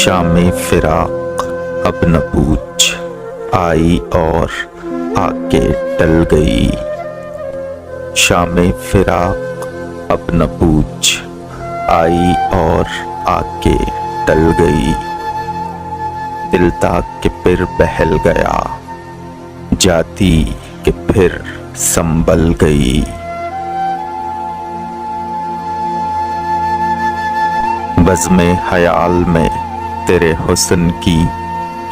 शामे फिराक अब न पूछ, आई और आके टल गई। शामे फिराक अब न पूछ, आई और आके टल गई। दिल ताक के फिर बहल गया, जाती के फिर संभल गई। बज़्मे ख्याल में तेरे हुस्न की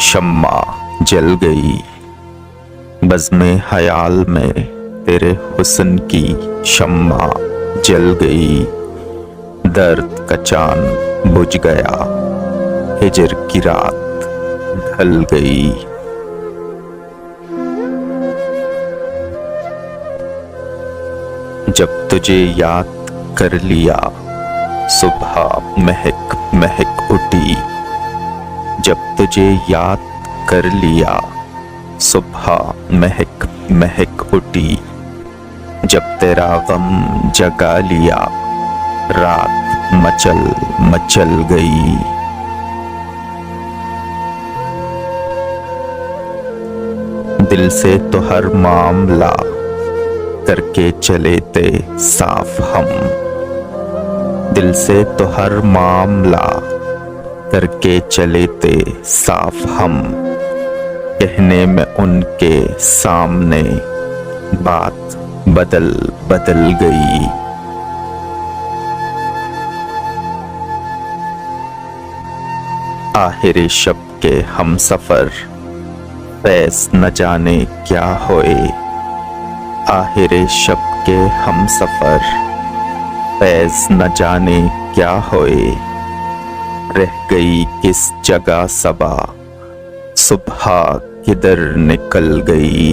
शम्मा जल गई। बज़्मे ख्याल में तेरे हुस्न की शम्मा जल गई। दर्द का चांद बुझ गया, हिजर की रात ढल गई। जब तुझे याद कर लिया, सुबह महक महक उठी। जब तुझे याद कर लिया, सुबह महक महक उठी। जब तेरा गम जगा लिया, रात मचल मचल गई। दिल से तो हर मामला करके चले थे साफ हम। दिल से तो हर मामला करके चले थे साफ हम। कहने में उनके सामने बात बदल बदल गई। आखिर शब के हम सफर, फैस न जाने क्या होए। आखिर शब के हम सफर, फैज न जाने क्या होए। रह गई किस जगह सबा, सुबह किधर निकल गई।